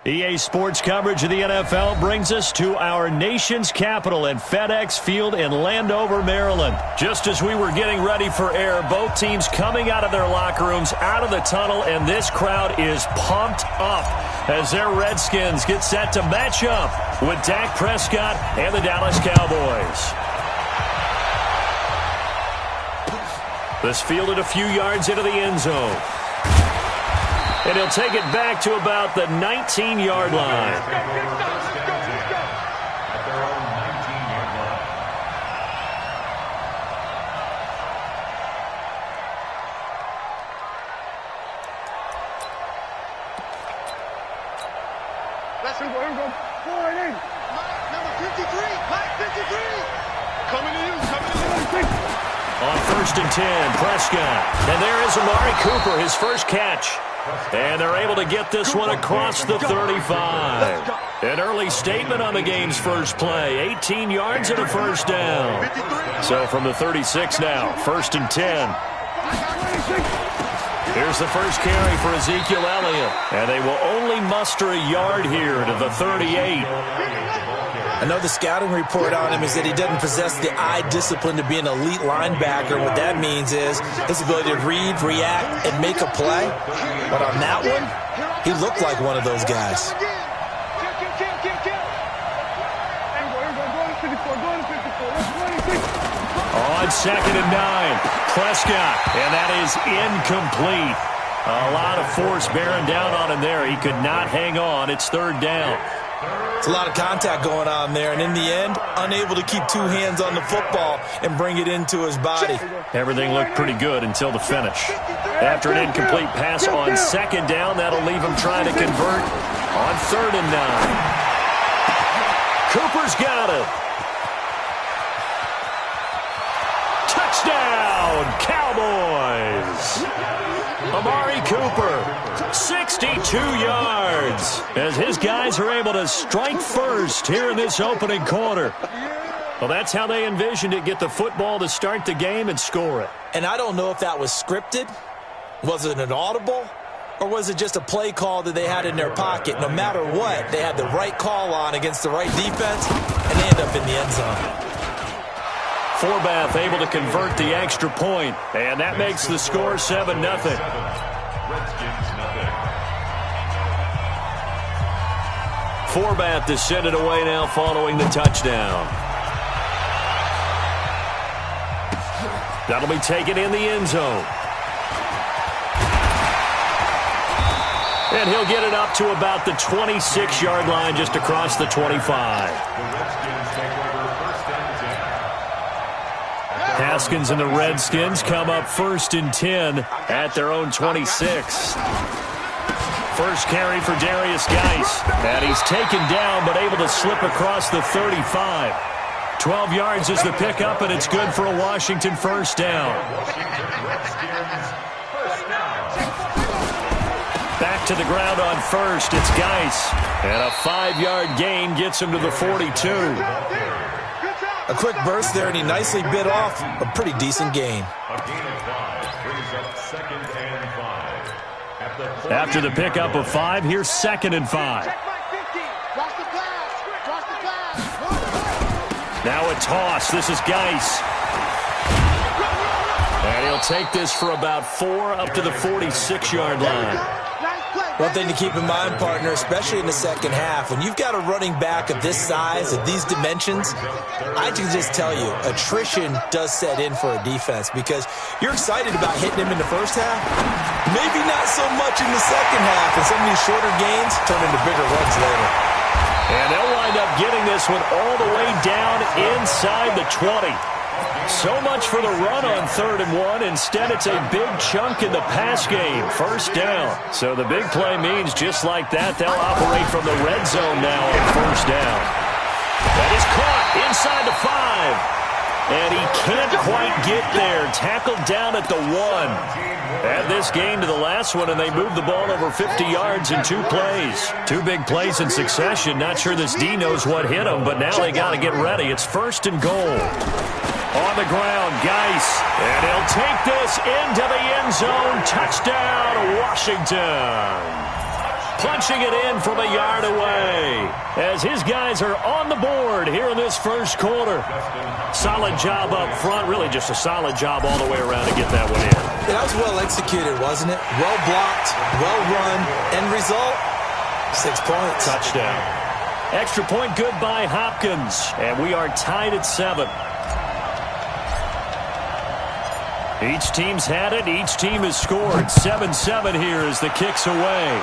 EA Sports coverage of the NFL brings us to our nation's capital at FedEx Field in Landover, Maryland. Just as we were getting ready for air, both teams coming out of their locker rooms, out of the tunnel, and this crowd is pumped up as their Redskins get set to match up with Dak Prescott and the Dallas Cowboys. This fielded a few yards into the end zone. And he'll take it back to about the 19-yard line. Let's go. Number 53. Mike 53. Coming to you. On 1st and 10, Prescott. And there is Amari Cooper, his first catch. And they're able to get this one across the 35. An early statement on the game's first play. 18 yards and a first down. So from the 36 now, 1st and 10. Here's the first carry for Ezekiel Elliott. And they will only muster a yard here to the 38. Another scouting report on him is that he doesn't possess the eye discipline to be an elite linebacker. What that means is his ability to read, react, and make a play. But on that one, he looked like one of those guys. On 2nd and 9, Prescott, and that is incomplete. A lot of force bearing down on him there. He could not hang on. It's 3rd down. It's a lot of contact going on there, and in the end, unable to keep two hands on the football and bring it into his body. Everything looked pretty good until the finish. After an incomplete pass on 2nd down, that'll leave him trying to convert on 3rd and 9. Cooper's got it. Touchdown, Cowboys! Amari Cooper, 62 yards, as his guys are able to strike first here in this opening quarter. Well, that's how they envisioned it, get the football to start the game and score it. And I don't know if that was scripted. Was it an audible? Or was it just a play call that they had in their pocket? No matter what, they had the right call on against the right defense, and they end up in the end zone. Forbath able to convert the extra point, and that makes the score 7-0. Forbath to send it away now following the touchdown. That'll be taken in the end zone. And he'll get it up to about the 26-yard line just across the 25. Haskins and the Redskins come up 1st and 10 at their own 26. First carry for Darius Geis. And he's taken down but able to slip across the 35. 12 yards is the pickup, and it's good for a Washington first down. Back to the ground on 1st. It's Geis. And a 5-yard gain gets him to the 42. A quick burst there, and he nicely bit off a pretty decent gain. After the pickup of 5, here's 2nd and 5. Now a toss. This is Geis. And he'll take this for about 4 up to the 46-yard line. One thing to keep in mind, partner, especially in the second half, when you've got a running back of this size, of these dimensions, I can just tell you, attrition does set in for a defense because you're excited about hitting him in the first half. Maybe not so much in the second half, and some of these shorter gains turn into bigger runs later. And they'll wind up getting this one all the way down inside the 20. So much for the run on 3rd and 1. Instead, it's a big chunk in the pass game. First down. So the big play means just like that, they'll operate from the red zone now on 1st down. That is caught inside the 5. And he can't quite get there. Tackled down at the 1. Add this game to the last one, and they moved the ball over 50 yards in 2 plays. 2 big plays in succession. Not sure this D knows what hit him, but now they got to get ready. It's 1st and goal. On the ground, Geis. And he'll take this into the end zone. Touchdown, Washington. punching it in from a yard away as his guys are on the board here in this first quarter. Solid job up front, really just a solid job all the way around to get that one in. That was well executed, wasn't it? Well blocked, well run, end result, 6 points. Touchdown. Extra point good by Hopkins, and we are tied at 7. Each team's had it. Each team has scored. 7-7 here as the kick's away.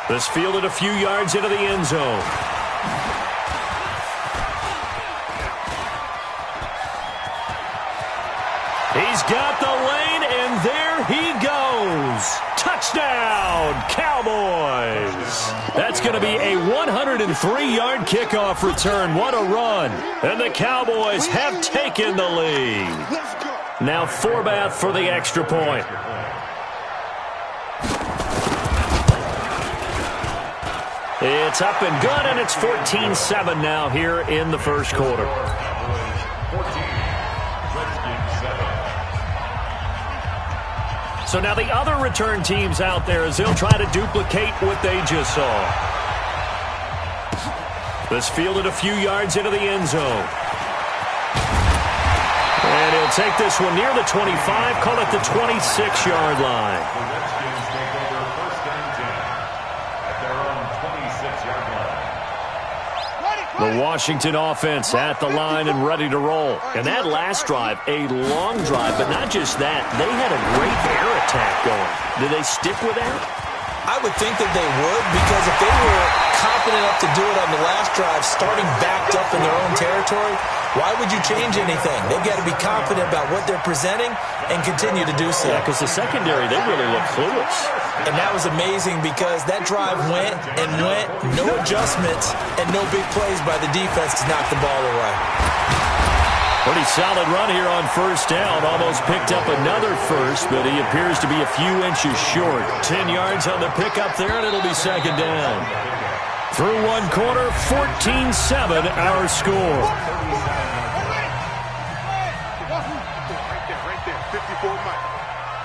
This fielded a few yards into the end zone. He's got the lane, and there he goes. Touchdown, Cowboys. That's going to be a 103-yard kickoff return. What a run. And the Cowboys have taken the lead. Now Forbath for the extra point. It's up and good, and it's 14-7 now here in the first quarter. So now the other return teams out there as they'll try to duplicate what they just saw. This fielded a few yards into the end zone. And he'll take this one near the 25, call it the 26-yard line. The Washington offense at the line and ready to roll. And that last drive, a long drive, but not just that. They had a great air attack going. Did they stick with that? I would think that they would, because if they were confident enough to do it on the last drive, starting backed up in their own territory, why would you change anything? They've got to be confident about what they're presenting and continue to do so. Yeah, because the secondary, they really look clueless. And that was amazing because that drive went and went, no adjustments, and no big plays by the defense to knock the ball away. Pretty solid run here on first down. Almost picked up another first, but he appears to be a few inches short. 10 yards on the pickup there, and it'll be second down. Through one quarter, 14-7 our score.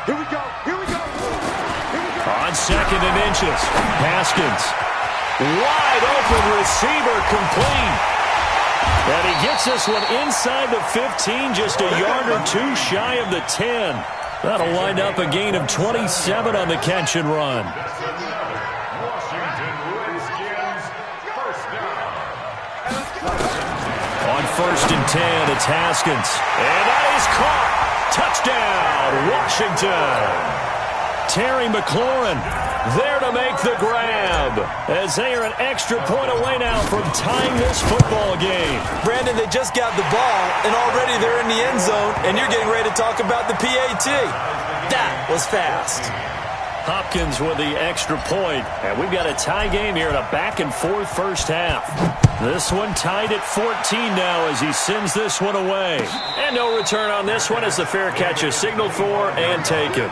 Here we go. Here we go. On second and inches, Haskins. Wide open receiver, complete. And he gets this one inside the 15, just a yard or two shy of the 10. That'll wind up a gain of 27 on the catch and run. On first and 10, it's Haskins. And that is caught. Touchdown, Washington. Terry McLaurin there to make the grab as they are an extra point away now from tying this football game. Brandon, they just got the ball, and already they're in the end zone, and you're getting ready to talk about the PAT. That was fast. Hopkins with the extra point, and we've got a tie game here in a back-and-forth first half. This one tied at 14 now as he sends this one away. And no return on this one as the fair catch is signaled for and taken.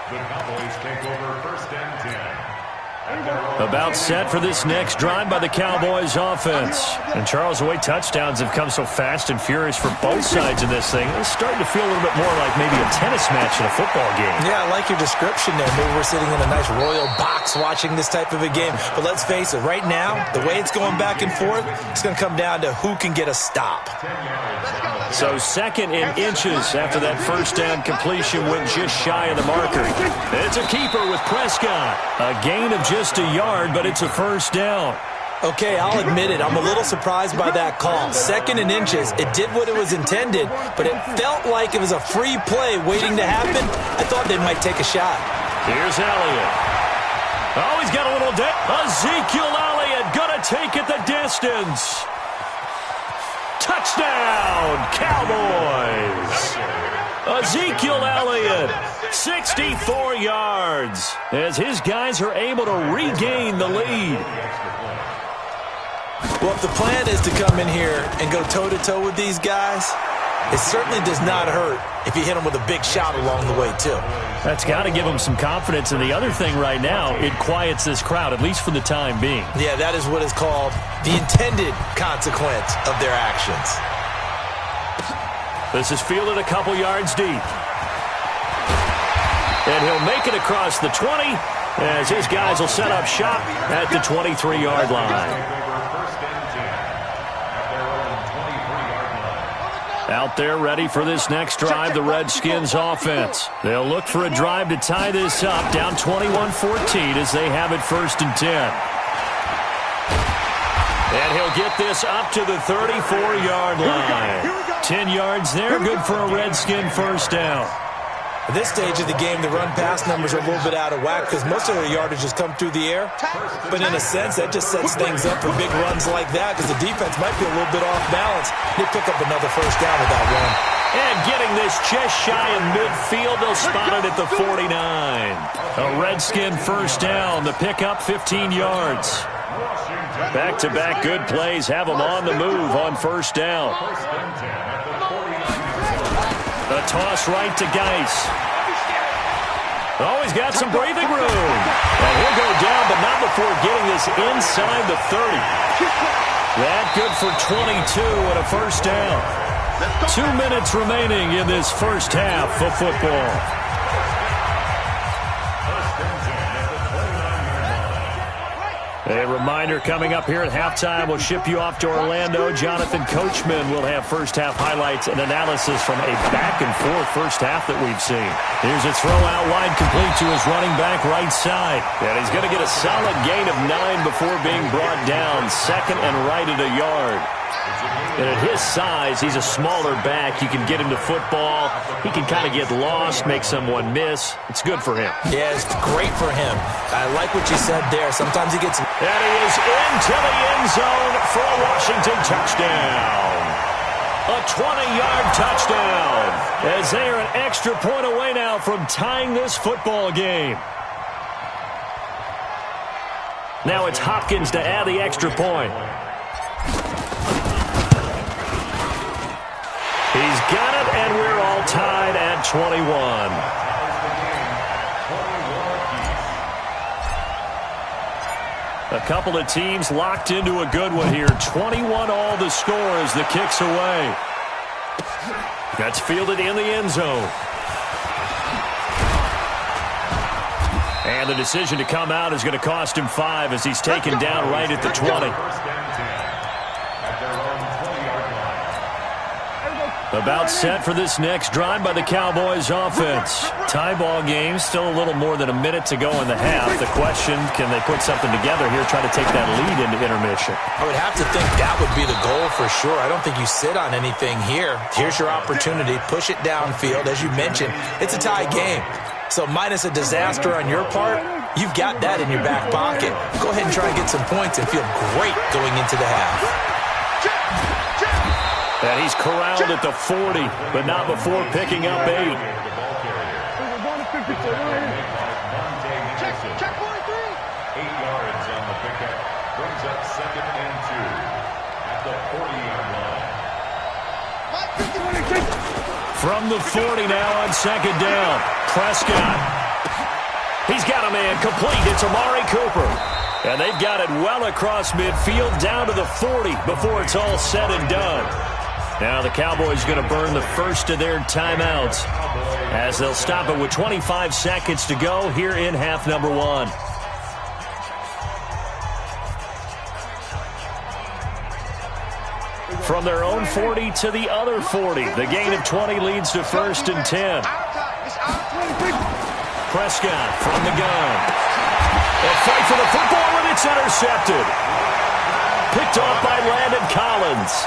The Cowboys take over first and 10. About set for this next drive by the Cowboys offense. And Charles, the way touchdowns have come so fast and furious for both sides of this thing, it's starting to feel a little bit more like maybe a tennis match in a football game. Yeah, I like your description there. Maybe we're sitting in a nice royal box watching this type of a game. But let's face it, right now, the way it's going back and forth, it's going to come down to who can get a stop. So second and inches after that first down completion went just shy of the marker. It's a keeper with Prescott. A gain of just a yard, but it's a first down. Okay, I'll admit it. I'm a little surprised by that call. Second and inches. It did what it was intended, but it felt like it was a free play waiting to happen. I thought they might take a shot. Here's Elliott. Oh, he's got a little Ezekiel Elliott gonna take it the distance. Touchdown, Cowboys. Ezekiel Elliott, 64 yards, as his guys are able to regain the lead. Well, if the plan is to come in here and go toe-to-toe with these guys, it certainly does not hurt if you hit them with a big shot along the way, too. That's got to give them some confidence. And the other thing right now, it quiets this crowd, at least for the time being. Yeah, that is what is called the intended consequence of their actions. This is fielded a couple yards deep. And he'll make it across the 20 as his guys will set up shop at the 23-yard line. Out there ready for this next drive, the Redskins offense. They'll look for a drive to tie this up, down 21-14 as they have it 1st and 10. And he'll get this up to the 34-yard line. 10 yards there, good for a Redskin first down. At this stage of the game, the run-pass numbers are a little bit out of whack because most of their yardage has come through the air. But in a sense, that just sets things up for big runs like that because the defense might be a little bit off balance. They pick up another first down with that run. And getting this just shy of midfield, they'll spot it at the 49. A Redskin first down, the pickup 15 yards. Back-to-back good plays have them on the move on first down. A toss right to Geis. Oh, he's got some breathing room. And he'll go down, but not before getting this inside the 30. That good for 22 and a first down. 2 minutes remaining in this first half of football. A reminder coming up here at halftime, we'll ship you off to Orlando. Jonathan Coachman will have first-half highlights and analysis from a back-and-forth first half that we've seen. Here's a throw out wide, complete to his running back right side. And he's going to get a solid gain of 9 before being brought down, second and right at a yard. And at his size, he's a smaller back. You can get him to football. He can kind of get lost, make someone miss. It's good for him. Yeah, it's great for him. I like what you said there. Sometimes he gets... And he is into the end zone for a Washington touchdown. A 20-yard touchdown. As they are an extra point away now from tying this football game. Now it's Hopkins to add the extra point. He's got it, and we're all tied at 21. A couple of teams locked into a good one here. 21 all the score as the kick's away. That's fielded in the end zone. And the decision to come out is going to cost him 5 as he's taken down right at the 20. About set for this next drive by the Cowboys offense. Tie ball game, still a little more than a minute to go in the half. The question, can they put something together here, try to take that lead into intermission? I would have to think that would be the goal for sure. I don't think you sit on anything here. Here's your opportunity. Push it downfield. As you mentioned, it's a tie game. So minus a disaster on your part, you've got that in your back pocket. Go ahead and try and get some points and feel great going into the half. And he's corralled at the 40, but not before picking up 8. 8 yards on the pickup. Brings up 2nd and 2 at the 40-yard line. From the 40 now on 2nd down. Prescott. He's got a man complete. It's Amari Cooper. And they've got it well across midfield down to the 40 before it's all said and done. Now the Cowboys going to burn the first of their timeouts as they'll stop it with 25 seconds to go here in half number 1. From their own 40 to the other 40. The gain of 20 leads to 1st and 10. Prescott from the gun. A fight for the football, and it's intercepted. Picked off by Landon Collins.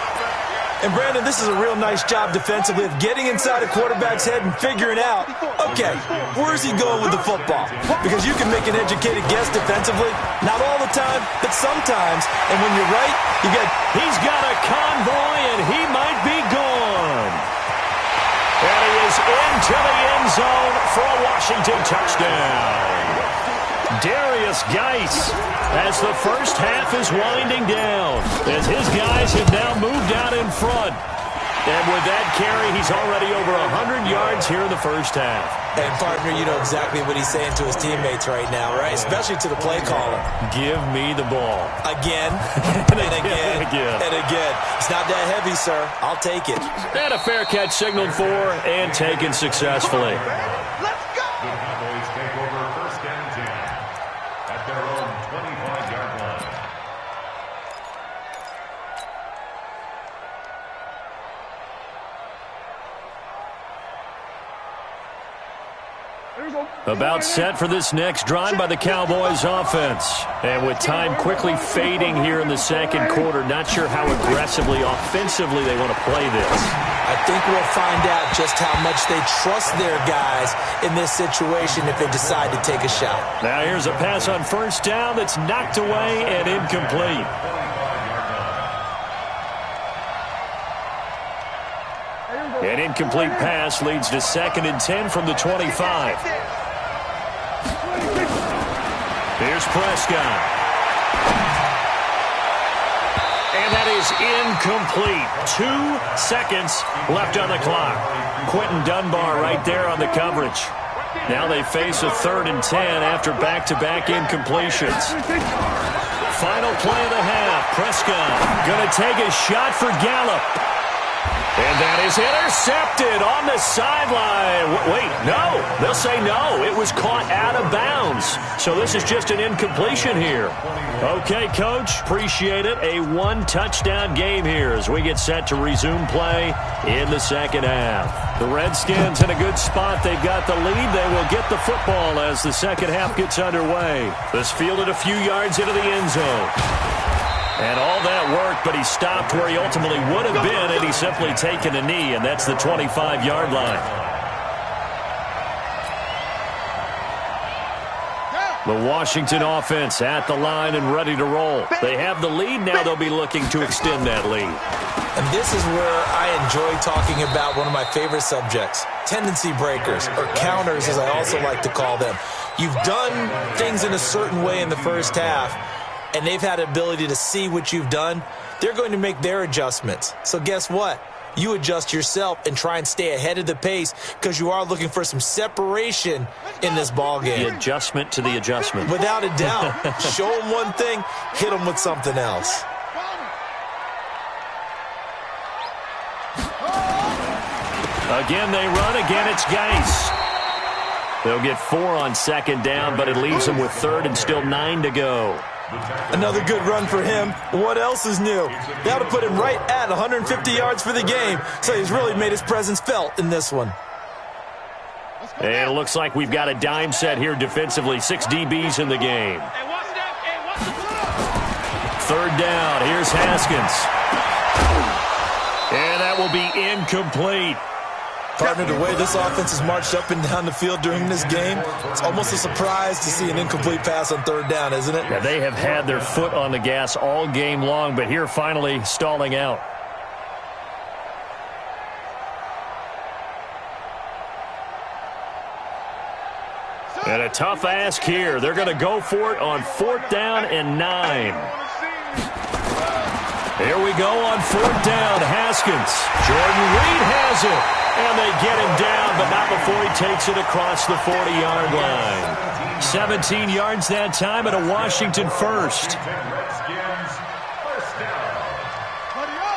And, Brandon, this is a real nice job defensively of getting inside a quarterback's head and figuring out, okay, where's he going with the football? Because you can make an educated guess defensively. Not all the time, but sometimes. And when you're right, you get... He's got a convoy, and he might be gone. And he is into the end zone for a Washington touchdown. Darius Geis as the first half is winding down as his guys have now moved out in front. And with that carry, he's already over 100 yards here in the first half. And, partner, you know exactly what he's saying to his teammates right now, right? Especially to the play caller. Give me the ball. Again, and again, and again. It's not that heavy, sir. I'll take it. And a fair catch signaled for and taken successfully. Let's go! take over first and 10 at their own 25-yard line. About set for this next drive by the Cowboys offense. And with time quickly fading here in the second quarter, not sure how aggressively, offensively they want to play this. I think we'll find out just how much they trust their guys in this situation if they decide to take a shot. Now here's a pass on first down that's knocked away and incomplete. An incomplete pass leads to 2nd and 10 from the 25. Here's Prescott. And that is incomplete. 2 seconds left on the clock. Quentin Dunbar right there on the coverage. Now they face a 3rd and 10 after back-to-back incompletions. Final play of the half. Prescott going to take a shot for Gallup. And that is intercepted on the sideline. Wait, no. They'll say no. It was caught out of bounds. So this is just an incompletion here. Okay, Coach. Appreciate it. A 1-touchdown game here as we get set to resume play in the second half. The Redskins in a good spot. They've got the lead. They will get the football as the second half gets underway. This fielded a few yards into the end zone. And all that worked, but he stopped where he ultimately would have been, and he's simply taken a knee, and that's the 25-yard line. The Washington offense at the line and ready to roll. They have the lead. Now they'll be looking to extend that lead. And this is where I enjoy talking about one of my favorite subjects, tendency breakers, or counters as I also like to call them. You've done things in a certain way in the first half, and they've had the ability to see what you've done. They're going to make their adjustments. So guess what? You adjust yourself and try and stay ahead of the pace because you are looking for some separation in this ball game. The adjustment to the adjustment. Without a doubt. Show them one thing, hit them with something else. Again, they run. Again, it's Geis. They'll get 4 on 2nd down, but it leaves them with 3rd and still 9 to go. Another good run for him. What else is new? That'll put him right at 150 yards for the game, so he's really made his presence felt in this one. And it looks like we've got a dime set here defensively. 6 DBs in the game. 3rd down. Here's Haskins. And that will be incomplete. Partner, the way this offense has marched up and down the field during this game, it's almost a surprise to see an incomplete pass on 3rd down, isn't it? Yeah, they have had their foot on the gas all game long, but here finally stalling out. And a tough ask here. They're going to go for it on 4th down and 9. Here we go on 4th down. Haskins. Jordan Reed has it. And they get him down, but not before he takes it across the 40-yard line. 17 yards that time, and a Washington first.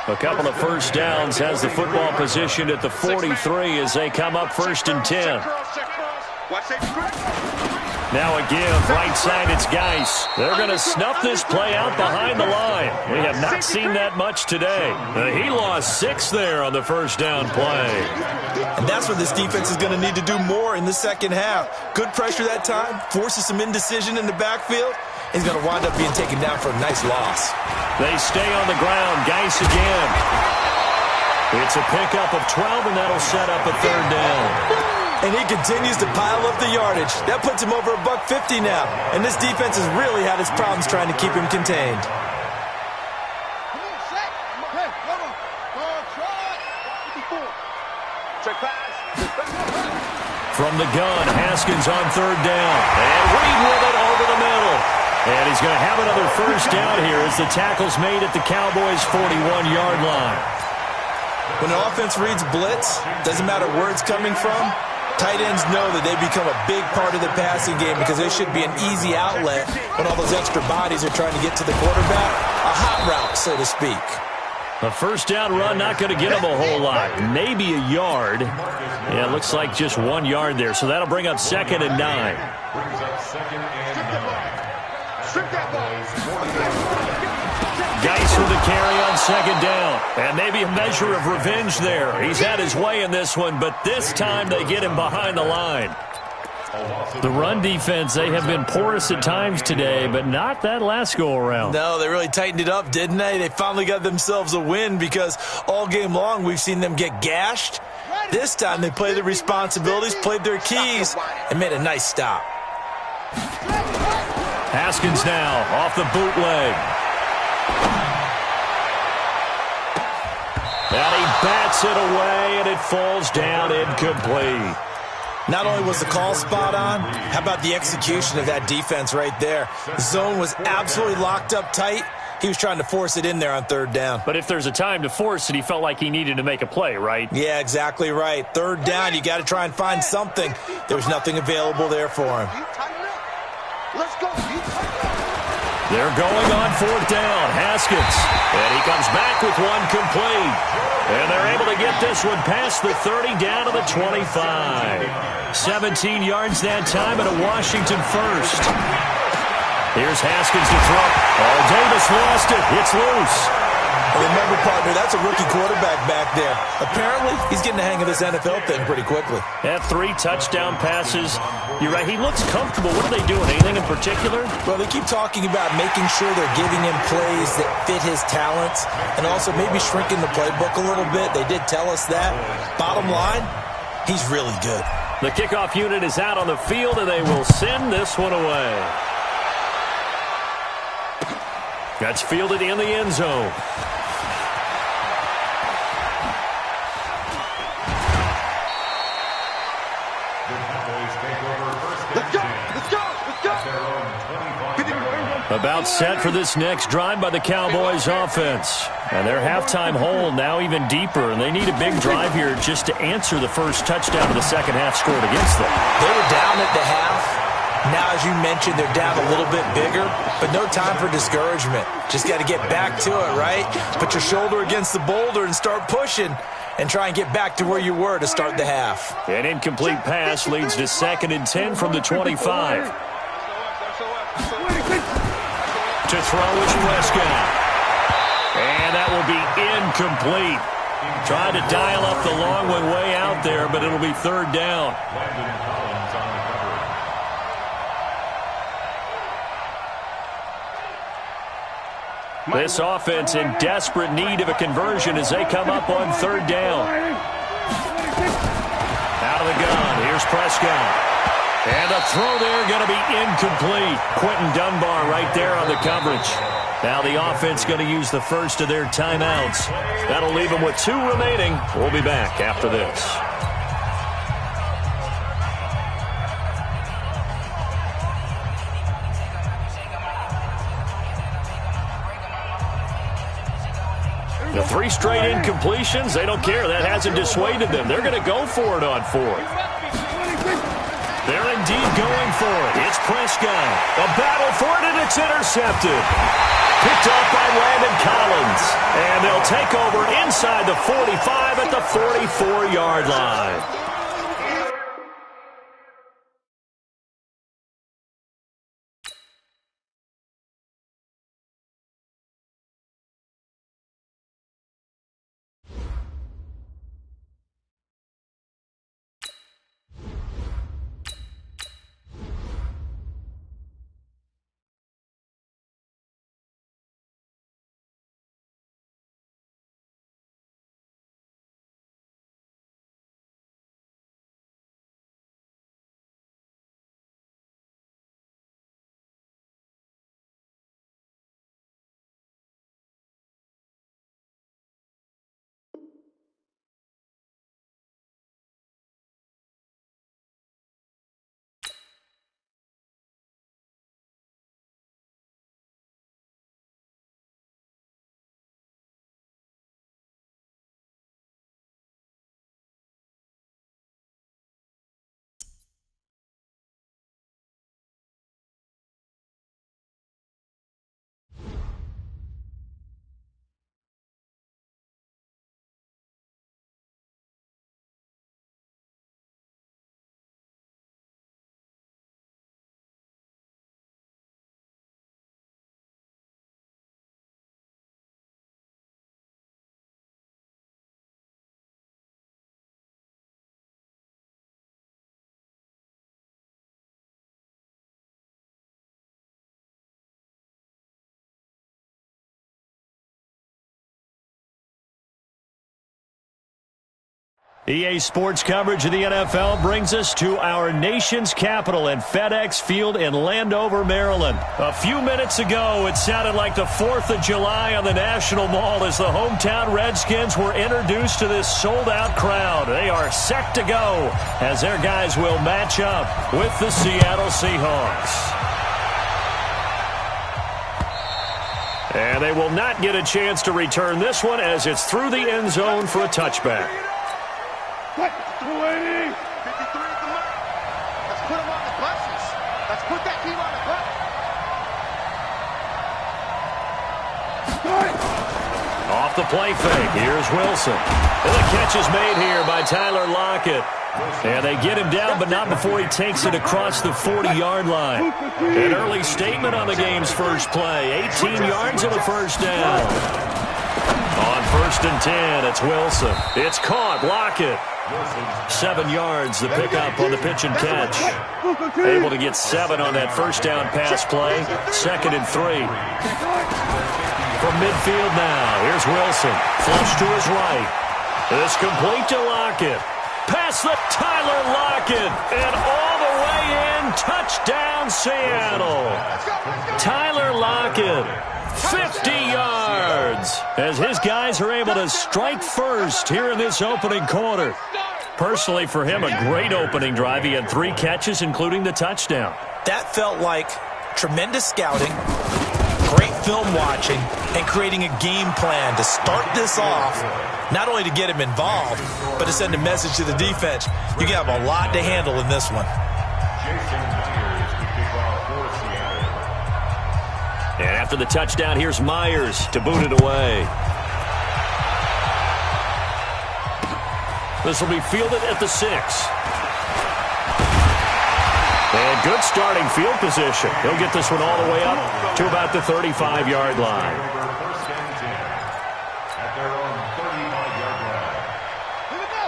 A couple of first downs, has the football position at the 43 as they come up 1st and 10. Now again, right side, it's Geis. They're going to snuff this play out behind the line. We have not seen that much today. He lost 6 there on the first down play. And that's what this defense is going to need to do more in the second half. Good pressure that time, forces some indecision in the backfield. He's going to wind up being taken down for a nice loss. They stay on the ground. Geis again. It's a pickup of 12, and that'll set up a 3rd down. And he continues to pile up the yardage. That puts him over $150 now. And this defense has really had its problems trying to keep him contained. From the gun, Haskins on 3rd down. And Reed with it over the middle. And he's going to have another first down here as the tackle's made at the Cowboys' 41-yard line. When an offense reads blitz, doesn't matter where it's coming from, tight ends know that they become a big part of the passing game because they should be an easy outlet when all those extra bodies are trying to get to the quarterback. A hot route, so to speak. A first down run, not going to get him a whole lot. Maybe a yard. Yeah, it looks like just 1 yard there. So that'll bring up 2nd and 9. Brings up 2nd and 9. Geis with the carry on 2nd down. And maybe a measure of revenge there. He's had his way in this one, but this time they get him behind the line. The run defense, they have been porous at times today, but not that last go-around. No, they really tightened it up, didn't they? They finally got themselves a win because all game long we've seen them get gashed. This time they played their responsibilities, played their keys, and made a nice stop. Haskins now off the bootleg. And he bats it away, and it falls down incomplete. Not only was the call spot on, how about the execution of that defense right there? The zone was absolutely locked up tight. He was trying to force it in there on 3rd down. But if there's a time to force it, he felt like he needed to make a play, right? Yeah, exactly right. 3rd down, you got to try and find something. There was nothing available there for him. Let's go. They're going on 4th down. Haskins. And he comes back with one complete. And they're able to get this one past the 30 down to the 25. 17 yards that time and a Washington first. Here's Haskins to throw. Oh, Davis lost it. It's loose. And remember, partner, that's a rookie quarterback back there. Apparently, he's getting the hang of this NFL thing pretty quickly. Have 3 touchdown passes. You're right. He looks comfortable. What are they doing? Anything in particular? Well, they keep talking about making sure they're giving him plays that fit his talents and also maybe shrinking the playbook a little bit. They did tell us that. Bottom line, he's really good. The kickoff unit is out on the field, and they will send this one away. That's fielded in the end zone. About set for this next drive by the Cowboys offense. And their halftime hole now even deeper, and they need a big drive here just to answer the first touchdown of the second half scored against them. They were down at the half. Now, as you mentioned, they're down a little bit bigger, but no time for discouragement. Just got to get back to it, right? Put your shoulder against the boulder and start pushing and try and get back to where you were to start the half. An incomplete pass leads to 2nd and 10 from the 25. To throw is Prescott. And that will be incomplete. Trying to dial up the long one way out there, but it'll be 3rd down. This offense in desperate need of a conversion as they come up on 3rd down. Out of the gun, here's Prescott. And the throw there going to be incomplete. Quentin Dunbar right there on the coverage. Now the offense going to use the first of their timeouts. That'll leave them with 2 remaining. We'll be back after this. The 3 straight incompletions, they don't care. That hasn't dissuaded them. They're going to go for it on 4th. They're indeed going for it. It's Prescott. A battle for it, and it's intercepted. Picked off by Landon Collins. And they'll take over inside the 45 at the 44-yard line. EA Sports coverage of the NFL brings us to our nation's capital at FedEx Field in Landover, Maryland. A few minutes ago, it sounded like the 4th of July on the National Mall as the hometown Redskins were introduced to this sold-out crowd. They are set to go as their guys will match up with the Seattle Seahawks. And they will not get a chance to return this one as it's through the end zone for a touchback. 280. 53 at the mark. Let's put him on the buses. Let's put that team on the bus. Off the play fake. Here's Wilson. And the catch is made here by Tyler Lockett. And they get him down, but not before he takes it across the 40-yard line. An early statement on the game's first play. 18 yards and a first down. On 1st and 10, it's Wilson. It's caught. Lockett. 7 yards, the pickup on the pitch and catch. Able to get 7 on that first down pass play. 2nd and 3. From midfield now, here's Wilson. Flush to his right. It's complete to Lockett. Past the Tyler Lockett. And all the way in. Touchdown, Seattle. Tyler Lockett. 50 yards as his guys are able to strike first here in this opening quarter. Personally, for him, a great opening drive. He had 3 catches, including the touchdown. That felt like tremendous scouting, great film watching, and creating a game plan to start this off, not only to get him involved, but to send a message to the defense. You have a lot to handle in this one. And after the touchdown, here's Myers to boot it away. This will be fielded at the 6. And good starting field position. He'll get this one all the way up to about the 35-yard line.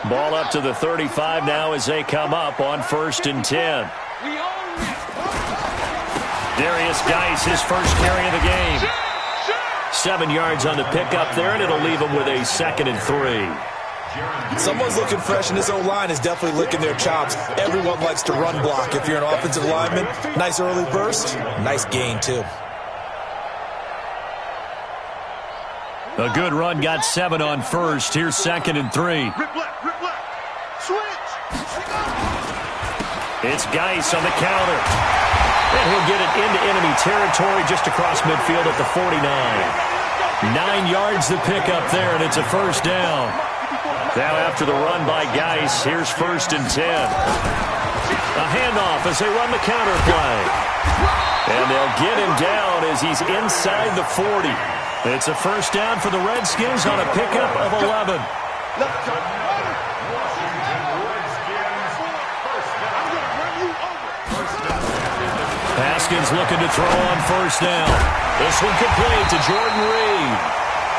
Ball up to the 35 now as they come up on 1st and 10. Darius Geis, his first carry of the game. 7 yards on the pickup there, and it'll leave him with a 2nd and 3. Someone's looking fresh, and this O-line is definitely licking their chops. Everyone likes to run block. If you're an offensive lineman, nice early burst, nice gain, too. A good run, got 7 on 1st. Here's 2nd and 3. Switch. It's Geis on the counter. And he'll get it into enemy territory just across midfield at the 49. 9 yards the pickup there, and it's a first down. Now after the run by Geis, here's 1st and 10. A handoff as they run the counter play. And they'll get him down as he's inside the 40. It's a first down for the Redskins on a pickup of 11. Haskins looking to throw on 1st down. This one complete to Jordan Reed.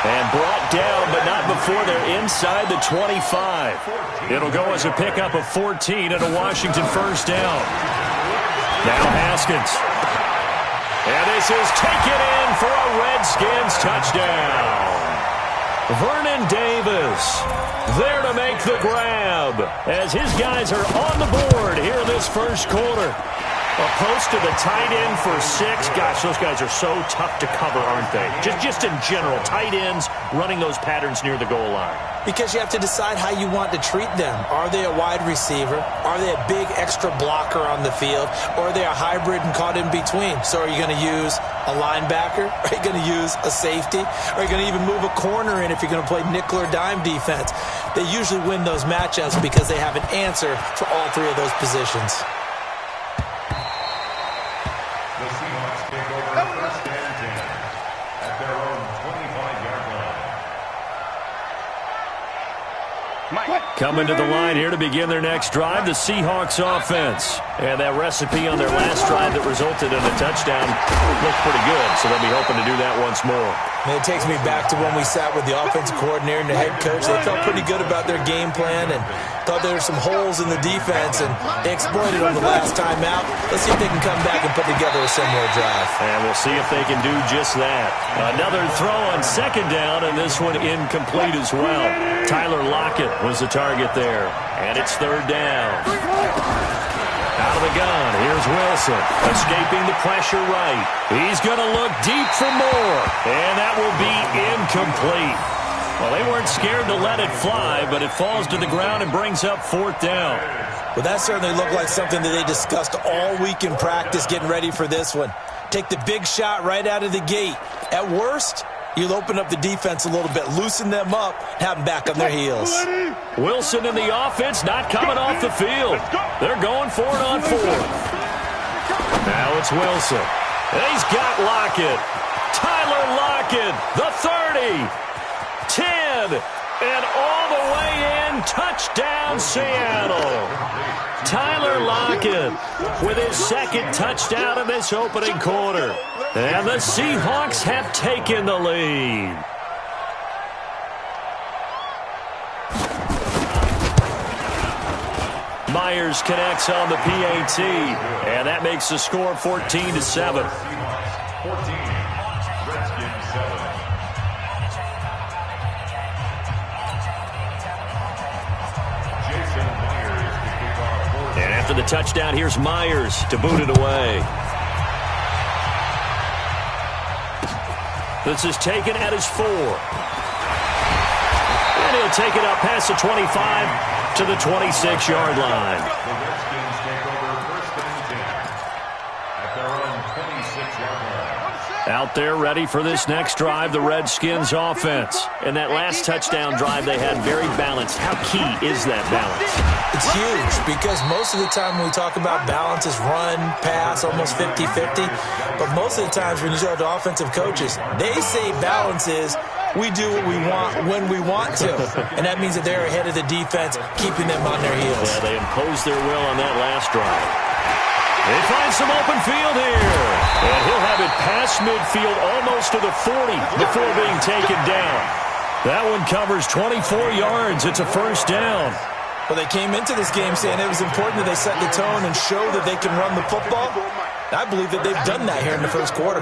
And brought down, but not before they're inside the 25. It'll go as a pickup of 14 and a Washington first down. Now Haskins. And this is taken in for a Redskins touchdown. Vernon Davis there to make the grab as his guys are on the board here in this first quarter. A post to the tight end for 6. Gosh, those guys are so tough to cover, aren't they? Just in general, tight ends running those patterns near the goal line. Because you have to decide how you want to treat them. Are they a wide receiver? Are they a big extra blocker on the field? Or are they a hybrid and caught in between? So are you going to use a linebacker? Are you going to use a safety? Are you going to even move a corner in if you're going to play nickel or dime defense? They usually win those matchups because they have an answer for all 3 of those positions. Coming to the line here to begin their next drive, the Seahawks offense. And that recipe on their last drive that resulted in a touchdown looked pretty good, so they'll be hoping to do that once more. And it takes me back to when we sat with the offensive coordinator and the head coach. They felt pretty good about their game plan and thought there were some holes in the defense, and they exploited them the last time out. Let's see if they can come back and put together a similar drive. And we'll see if they can do just that. Another throw on 2nd down, and this one incomplete as well. Tyler Lockett was the target there. And it's third down. Out of the gun, here's Wilson. Escaping the pressure right. He's going to look deep for more. And that will be incomplete. Well, they weren't scared to let it fly, but it falls to the ground and brings up fourth down. Well, that certainly looked like something that they discussed all week in practice getting ready for this one. Take the big shot right out of the gate. At worst, you'll open up the defense a little bit, loosen them up, have them back on their heels. Wilson in the offense, not coming off the field. They're going for it on fourth. Now it's Wilson. And he's got Lockett. Tyler Lockett, the 30, 10, and all the way in. Touchdown, Seattle. Tyler Lockett with his second touchdown in this opening quarter. And the Seahawks have taken the lead. Myers connects on the PAT, and that makes the score 14-7. 14, Redskins 7. Jason Myers to kick off. And after the touchdown, here's Myers to boot it away. This is taken at his 4. And he'll take it up past the 25 to the 26-yard line. The Redskins take over first and 10 at their own 26-yard line. Out there ready for this next drive, the Redskins offense. And that last touchdown drive they had very balanced. How key is that balance? It's huge because most of the time when we talk about balance is run, pass, almost 50-50. But most of the times when you talk to offensive coaches, they say balance is we do what we want when we want to. And that means that they're ahead of the defense, keeping them on their heels. Yeah, they imposed their will on that last drive. They find some open field here. And he'll have it past midfield almost to the 40 before being taken down. That one covers 24 yards. It's a first down. Well, they came into this game saying it was important that they set the tone and show that they can run the football. I believe that they've done that here in the first quarter.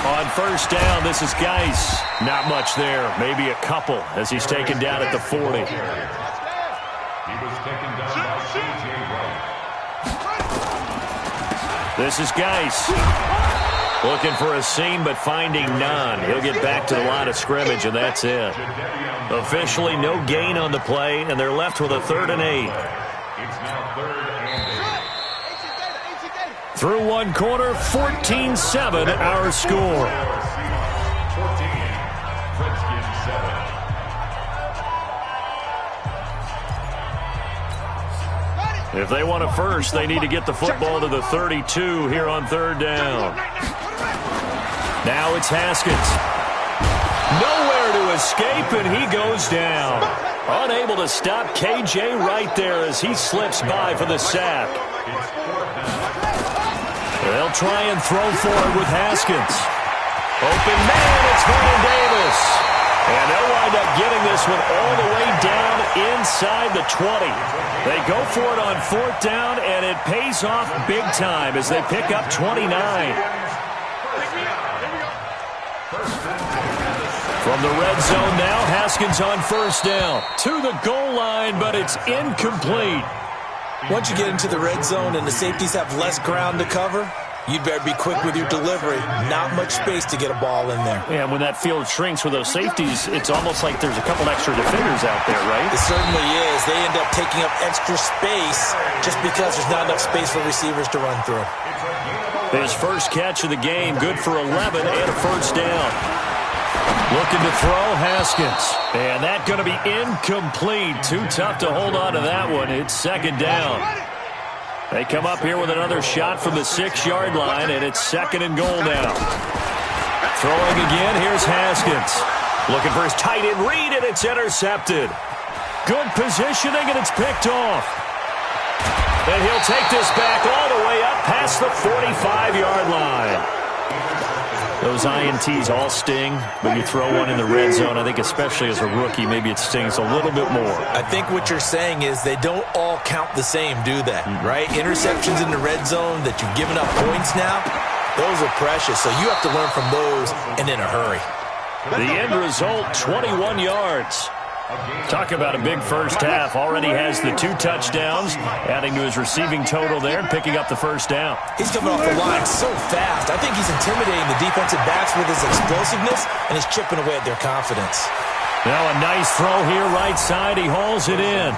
On first down, this is Geis. Not much there. Maybe a couple as he's taken down at the 40. He was taken down by C.J. Wright. This is Geis. Looking for a seam, but finding none. He'll get back to the line of scrimmage, and that's it. Officially no gain on the play, and they're left with a 3rd and 8. It's now 3rd and 8. Through one quarter, 14-7 our score. 14, Redskins 7. If they want a first, they need to get the football to the 32 here on 3rd down. Now it's Haskins. Nowhere to escape, and he goes down. Unable to stop KJ right there as he slips by for the sack. They'll try and throw for it with Haskins. Open man, it's Vernon Davis. And they'll wind up getting this one all the way down inside the 20. They go for it on 4th down, and it pays off big time as they pick up 29. From the red zone now, Haskins on first down. To the goal line, but it's incomplete. Once you get into the red zone and the safeties have less ground to cover, you'd better be quick with your delivery. Not much space to get a ball in there. Yeah, when that field shrinks with those safeties, it's almost like there's a couple extra defenders out there, right? It certainly is. They end up taking up extra space just because there's not enough space for receivers to run through. His first catch of the game, good for 11 and a first down. Looking to throw, Haskins. And that going to be incomplete. Too tough to hold on to that one. It's 2nd down. They come up here with another shot from the 6-yard line, and it's 2nd and goal now. Throwing again, here's Haskins. Looking for his tight end read, and it's intercepted. Good positioning, and it's picked off. And he'll take this back all the way up past the 45-yard line. Those INTs all sting, but you throw one in the red zone, I think especially as a rookie, maybe it stings a little bit more. I think what you're saying is they don't all count the same, do they? Right? Interceptions in the red zone that you've given up points now, those are precious. So you have to learn from those and in a hurry. The end result, 21 yards. Talk about a big first half. Already has the 2 touchdowns, adding to his receiving total there and picking up the first down. He's coming off the line so fast. I think he's intimidating the defensive backs with his explosiveness, and he's chipping away at their confidence. Now a nice throw here right side. He hauls it in.